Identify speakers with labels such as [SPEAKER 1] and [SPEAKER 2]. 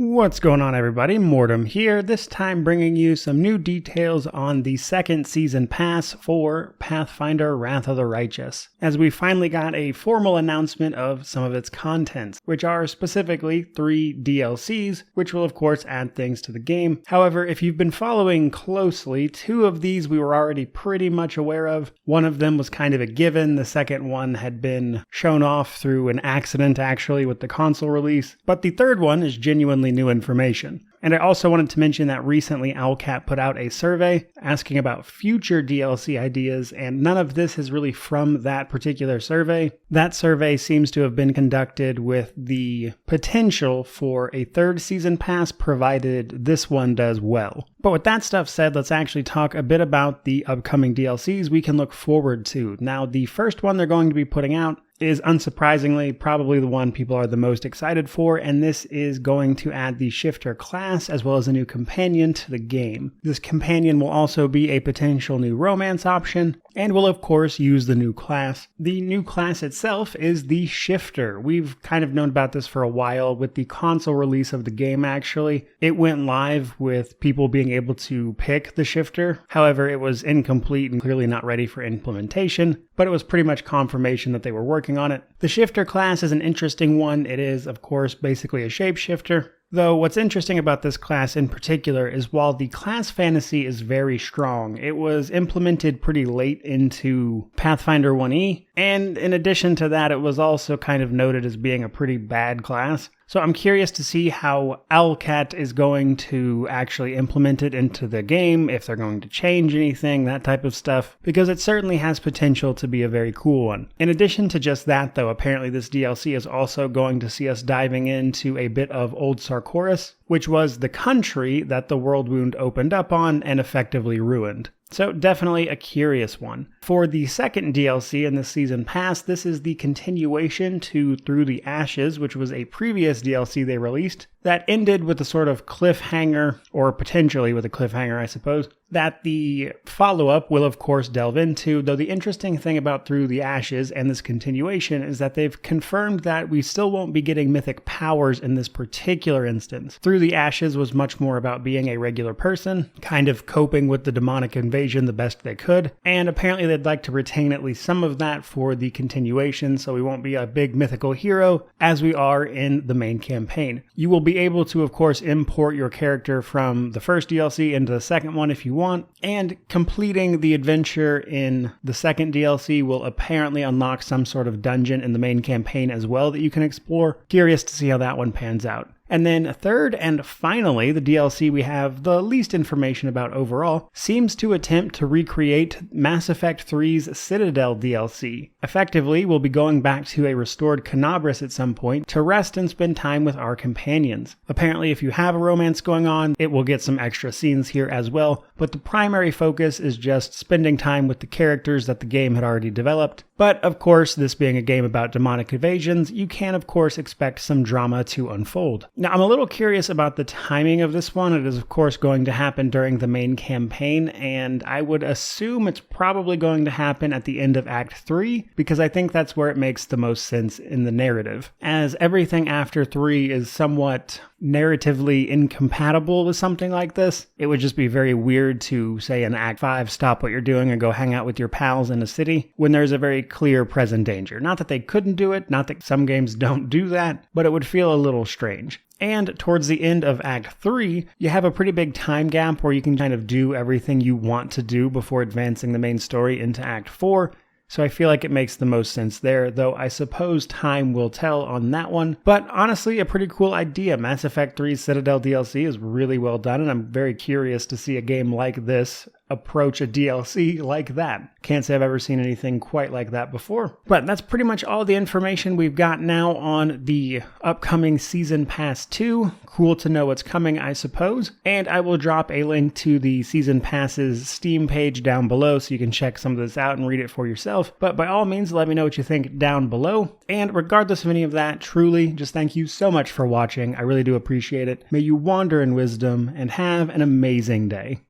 [SPEAKER 1] What's going on, everybody? Mortem here, this time bringing you some new details on the second season pass for Pathfinder Wrath of the Righteous, as we finally got a formal announcement of some of its contents, which are specifically 3 DLCs, which will of course add things to the game. However, if you've been following closely, 2 of these we were already pretty much aware of. One of them was kind of a given, the second one had been shown off through an accident actually with the console release, but the third one is genuinely new information. And I also wanted to mention that recently Owlcat put out a survey asking about future DLC ideas, and none of this is really from that particular survey. That survey seems to have been conducted with the potential for a 3rd season pass, provided this one does well. But with that stuff said, let's actually talk a bit about the upcoming DLCs we can look forward to. Now, the first one they're going to be putting out is unsurprisingly probably the one people are the most excited for, and this is going to add the Shifter class as well as a new companion to the game. This companion will also be a potential new romance option, and will of course use the new class. The new class itself is the Shifter. We've kind of known about this for a while with the console release of the game actually. It went live with people being able to pick the Shifter. However, it was incomplete and clearly not ready for implementation, but it was pretty much confirmation that they were working on it. The Shifter class is an interesting one. It is, of course, basically a shapeshifter. Though what's interesting about this class in particular is while the class fantasy is very strong, it was implemented pretty late into Pathfinder 1E, and in addition to that, it was also kind of noted as being a pretty bad class. So I'm curious to see how Owlcat is going to actually implement it into the game, if they're going to change anything, that type of stuff, because it certainly has potential to be a very cool one. In addition to just that though, apparently this DLC is also going to see us diving into a bit of Old Sarkoris, which was the country that the World Wound opened up on and effectively ruined. So definitely a curious one. For the second DLC in the season pass, this is the continuation to Through the Ashes, which was a previous DLC they released that ended with a sort of cliffhanger, or potentially with a cliffhanger I suppose, that the follow-up will of course delve into, though the interesting thing about Through the Ashes and this continuation is that they've confirmed that we still won't be getting mythic powers in this particular instance. Through the Ashes was much more about being a regular person, kind of coping with the demonic invasion the best they could, and apparently they'd like to retain at least some of that for the continuation, so we won't be a big mythical hero as we are in the main campaign. You will be able to of course import your character from the first DLC into the second one if you want, and completing the adventure in the second DLC will apparently unlock some sort of dungeon in the main campaign as well that you can explore. Curious to see how that one pans out. And then third and finally, the DLC we have the least information about overall seems to attempt to recreate Mass Effect 3's Citadel DLC. Effectively, we'll be going back to a restored Canabras at some point to rest and spend time with our companions. Apparently, if you have a romance going on, it will get some extra scenes here as well, but the primary focus is just spending time with the characters that the game had already developed. But of course, this being a game about demonic invasions, you can of course expect some drama to unfold. Now, I'm a little curious about the timing of this one. It is of course going to happen during the main campaign, and I would assume it's probably going to happen at the end of Act 3, because I think that's where it makes the most sense in the narrative, as everything after 3 is somewhat narratively incompatible with something like this. It would just be very weird to, say in Act 5, stop what you're doing and go hang out with your pals in a city, when there's a very clear present danger. Not that they couldn't do it, not that some games don't do that, but it would feel a little strange. And towards the end of Act 3, you have a pretty big time gap where you can kind of do everything you want to do before advancing the main story into Act 4. So I feel like it makes the most sense there, though I suppose time will tell on that one. But honestly, a pretty cool idea. Mass Effect 3's Citadel DLC is really well done, and I'm very curious to see a game like this approach a DLC like that. Can't say I've ever seen anything quite like that before. But that's pretty much all the information we've got now on the upcoming Season Pass 2. Cool to know what's coming, I suppose. And I will drop a link to the Season Pass's Steam page down below so you can check some of this out and read it for yourself. But by all means, let me know what you think down below. And regardless of any of that, truly, just thank you so much for watching. I really do appreciate it. May you wander in wisdom and have an amazing day.